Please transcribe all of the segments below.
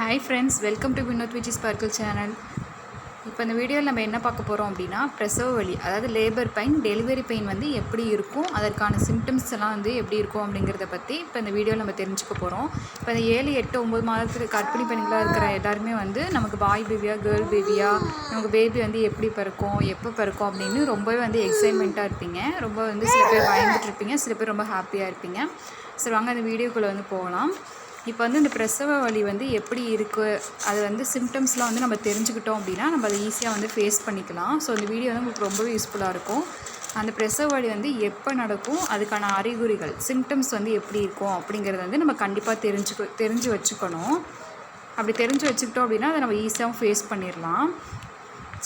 Hi friends, welcome to Vinod Viji sparkle channel. இப்போ இந்த வீடியோவில் நம்ம என்ன பார்க்க போகிறோம் அப்படின்னா, பிரசவ வலி, அதாவது லேபர் பெயின், டெலிவரி பெயின் வந்து எப்படி இருக்கும், அதற்கான சிம்டம்ஸ் எல்லாம் வந்து எப்படி இருக்கும் அப்படிங்கிறத பற்றி இப்போ இந்த வீடியோவில் நம்ம தெரிஞ்சுக்க போகிறோம். இப்போ இந்த 7, 8, 9 மாதத்துக்கு கர்ப்பிணி பெண்களாக இருக்கிற எல்லாருமே வந்து நமக்கு பாய் பேபியா கேர்ள் பேபியா, நமக்கு பேபி வந்து எப்படி பிறக்கும், எப்போ பிறக்கும் அப்படின்னு ரொம்பவே வந்து எக்ஸைட்மெண்ட்டாக இருப்பீங்க. ரொம்ப வந்து சில பேர் பயந்துட்டு இருப்பீங்க, சில பேர் ரொம்ப ஹாப்பியாக இருப்பீங்க. சரி, வாங்க இந்த வீடியோக்குள்ளே வந்து போகலாம். இப்போ வந்து இந்த பிரசவ வலி வந்து எப்படி இருக்குது, அது வந்து சிம்டம்ஸ்லாம் வந்து நம்ம தெரிஞ்சுக்கிட்டோம் அப்படின்னா நம்ம அதை ஈஸியாக வந்து ஃபேஸ் பண்ணிக்கலாம். ஸோ இந்த வீடியோ வந்து உங்களுக்கு ரொம்பவே யூஸ்ஃபுல்லாக இருக்கும். அந்த பிரசவ வலி வந்து எப்போ நடக்கும், அதுக்கான அறிகுறிகள் சிம்டம்ஸ் வந்து எப்படி இருக்கும் அப்படிங்கிறத வந்து நம்ம கண்டிப்பாக தெரிஞ்சு வச்சுக்கணும். அப்படி தெரிஞ்சு வச்சுக்கிட்டோம் அப்படின்னா அதை நம்ம ஈஸியாகவும் ஃபேஸ் பண்ணிடலாம்.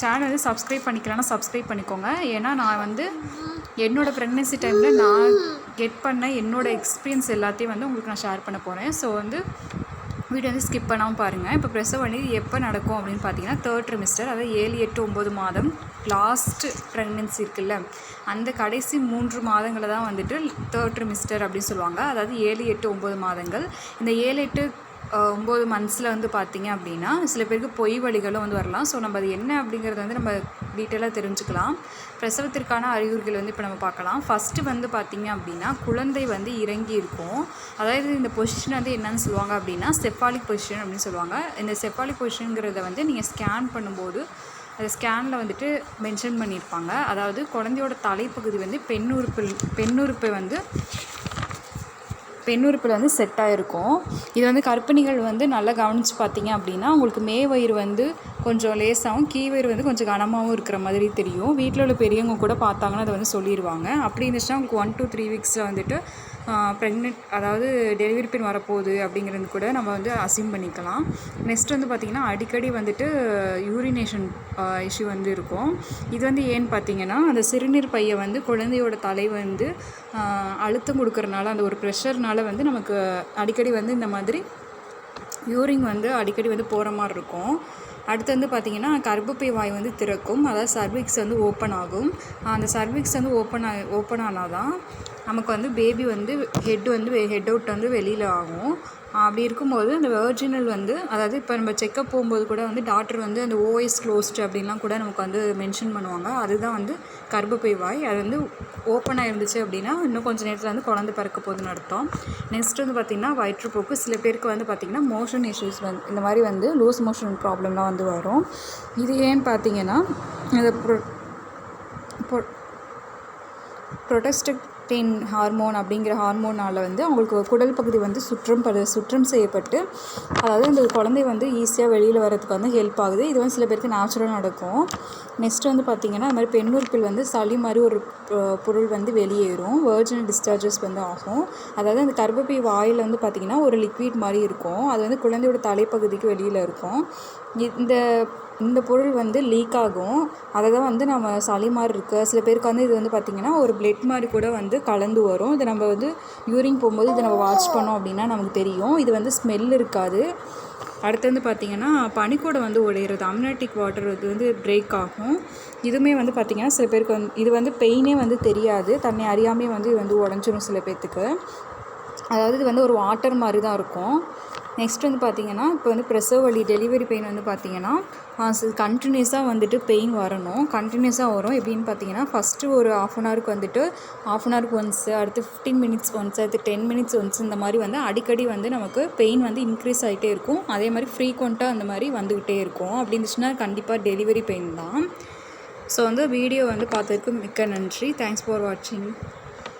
சேனல் வந்து சப்ஸ்கிரைப் பண்ணிக்கலாம்னா சப்ஸ்கிரைப் பண்ணிக்கோங்க. ஏன்னா நான் வந்து என்னோடய ப்ரெக்னென்சி டைமில் நான் கெட் பண்ண என்னோடய எக்ஸ்பீரியன்ஸ் எல்லாத்தையும் வந்து உங்களுக்கு நான் ஷேர் பண்ண போகிறேன். ஸோ வந்து வீடியோ வந்து ஸ்கிப் பண்ணாமல் பாருங்கள். இப்போ பிரசவ வலி எப்போ நடக்கும் அப்படின்னு பார்த்தீங்கன்னா, 3rd trimester, அதாவது 7, 8, 9 மாதம் லாஸ்ட்டு ப்ரெக்னென்சி இருக்குல்ல, அந்த கடைசி 3 மாதங்களை தான் வந்துட்டு 3rd trimester அப்படின்னு சொல்லுவாங்க. அதாவது 7, 8, 9 மாதங்கள். இந்த 7, 8, 9 மந்த்ஸில் வந்து பார்த்திங்க அப்படின்னா சில பேருக்கு பொய் வலிகளும் வந்து வரலாம். ஸோ நம்ம அது என்ன அப்படிங்கிறத வந்து நம்ம டீட்டெயிலாக தெரிஞ்சுக்கலாம். பிரசவத்திற்கான அறிகுறிகள் வந்து இப்போ நம்ம பார்க்கலாம். ஃபஸ்ட்டு வந்து பார்த்திங்க அப்படின்னா குழந்தை வந்து இறங்கி இருக்கும். அதாவது இந்த பொசிஷன் வந்து என்னன்னு சொல்லுவாங்க அப்படின்னா செஃபாலிக் பொசிஷன் அப்படின்னு சொல்லுவாங்க. இந்த செஃபாலிக் பொசிஷனுங்கிறத வந்து நீங்கள் ஸ்கேன் பண்ணும்போது அது ஸ்கேனில் வந்துட்டு மென்ஷன் பண்ணியிருப்பாங்க. அதாவது குழந்தையோட தலைப்பகுதி வந்து பெண்ணுறுப்பில் வந்து செட் ஆகிருக்கும். இது வந்து கர்ப்பிணிகள் வந்து நல்லா கவனித்து பார்த்தீங்க அப்படின்னா உங்களுக்கு மேவயிறு வந்து கொஞ்சம் லேசாகவும் கீவயிறு வந்து கொஞ்சம் கனமாகவும் இருக்கிற மாதிரி தெரியும். வீட்டில் உள்ள பெரியவங்க கூட பார்த்தாங்கன்னா அதை வந்து சொல்லிடுவாங்க. அப்படி இருந்துச்சுன்னா உங்களுக்கு 1 to 3 வீக்ஸில் வந்துட்டு ப்ரெக்னென்ட், அதாவது டெலிவரி பெயின் வரப்போகுது அப்படிங்கிறது கூட நம்ம வந்து அசியூம் பண்ணிக்கலாம். நெக்ஸ்ட் வந்து பார்த்திங்கன்னா அடிக்கடி வந்துட்டு யூரினேஷன் இஷ்யூ வந்து இருக்கும். இது வந்து ஏன்னு பார்த்தீங்கன்னா அந்த சிறுநீர் பையை வந்து குழந்தையோட தலை வந்து அழுத்தம் கொடுக்கறனால, அந்த ஒரு ப்ரெஷர்னால வந்து நமக்கு அடிக்கடி வந்து இந்த மாதிரி யூரின் வந்து அடிக்கடி வந்து போகிற மாதிரி இருக்கும். அடுத்து வந்து பார்த்திங்கன்னா கர்ப்பப்பை வாய் வந்து திறக்கும், அதாவது சர்விக்ஸ் வந்து ஓப்பன் ஆகும். அந்த சர்விக்ஸ் வந்து ஓப்பன் ஆனால் தான் நமக்கு வந்து பேபி வந்து ஹெட் அவுட் வந்து வெளியில் ஆகும். அப்படி இருக்கும்போது அந்த வெர்ஜினல் வந்து, அதாவது இப்போ நம்ம செக்கப் போகும்போது கூட வந்து டாக்டர் வந்து அந்த ஓஎஸ் க்ளோஸ்டு அப்படின்லாம் கூட நமக்கு வந்து மென்ஷன் பண்ணுவாங்க. அதுதான் வந்து கர்ப்பப்பை வாய். அது வந்து ஓப்பனாக இருந்துச்சு அப்படின்னா இன்னும் கொஞ்சம் நேரத்தில் வந்து குழந்தை பிறக்க போகுதுன்னு அர்த்தம். நெக்ஸ்ட் வந்து பார்த்திங்கன்னா வயிற்றுப்போக்கு. சில பேருக்கு வந்து பார்த்திங்கன்னா மோஷன் இஷ்யூஸ் வந்து இந்த மாதிரி வந்து லூஸ் மோஷன் ப்ராப்ளம்லாம் வந்து வரும். இது ஏன்னு பார்த்தீங்கன்னா இந்த ப்ரொடெஸ்டக்டின் ஹார்மோன் அப்படிங்கிற ஹார்மோனால் வந்து அவங்களுக்கு குடல் பகுதி வந்து சுற்றம் செய்யப்பட்டு, அதாவது இந்த குழந்தை வந்து ஈஸியாக வெளியில் வரதுக்கு வந்து ஹெல்ப் ஆகுது. இது வந்து சில பேருக்கு நேச்சுரலாக நடக்கும். நெக்ஸ்ட் வந்து பார்த்திங்கன்னா அது மாதிரி பெண்ணுறுப்பில் வந்து சளி மாதிரி ஒரு பொருள் வந்து வெளியேறும். வெர்ஜினல் டிஸ்சார்ஜஸ் வந்து ஆகும். அதாவது அந்த கர்ப்பப்பை வாயில் வந்து பார்த்திங்கன்னா ஒரு லிக்விட் மாதிரி இருக்கும். அது வந்து குழந்தையோட தலைப்பகுதிக்கு வெளியில் இருக்கும். இந்த பொருள் வந்து லீக் ஆகும். அதை தான் வந்து நம்ம சளி மாதிரி இருக்குது. சில பேருக்கு வந்து இது வந்து பார்த்திங்கன்னா ஒரு பிளட் மாதிரி கூட வந்து கலந்து வரும். இதை நம்ம வந்து யூரின் போகும்போது இதை நம்ம வாட்ச் பண்ணோம் அப்படின்னா நமக்கு தெரியும். இது வந்து ஸ்மெல் இருக்காது. அடுத்து வந்து பார்த்திங்கன்னா பனிக்கூடை வந்து உடையிறது, அம்னியாட்டிக் வாட்டர் இது வந்து பிரேக் ஆகும். இதுவுமே வந்து பார்த்திங்கன்னா சில பேருக்கு வந்து இது வந்து பெயினே வந்து தெரியாது, தன்னை அறியாமே வந்து இது வந்து உடஞ்சிரும் சில பேர்த்துக்கு. அதாவது இது வந்து ஒரு வாட்டர் மாதிரி தான் இருக்கும். நெக்ஸ்ட் வந்து பார்த்திங்கன்னா இப்போ வந்து பிரசவ வலி டெலிவரி பெயின் வந்து பார்த்திங்கன்னா கண்டினியூஸாக வந்துட்டு பெயின் வரணும். கண்டினியூஸாக வரும். எப்படின்னு பார்த்தீங்கன்னா ஃபஸ்ட்டு ஒரு ½ அன் ஹவருக்கு வந்துட்டு ½ அன் ஹவருக்கு ஒன்ஸு, அடுத்து 15 மினிட்ஸ் ஒன்ஸ், அடுத்து 10 மினிட்ஸ் ஒன்ஸ், இந்த மாதிரி வந்து அடிக்கடி வந்து நமக்கு பெயின் வந்து இன்க்ரீஸ் ஆகிட்டே இருக்கும். அதே மாதிரி ஃப்ரீக்வெண்ட்டாக அந்த மாதிரி வந்துக்கிட்டே இருக்கும். அப்படி இருந்துச்சுன்னா கண்டிப்பாக டெலிவரி பெயின் தான். ஸோ வந்து வீடியோ வந்து பார்த்ததுக்கு மிக்க நன்றி. தேங்க்ஸ் ஃபார் வாட்சிங்.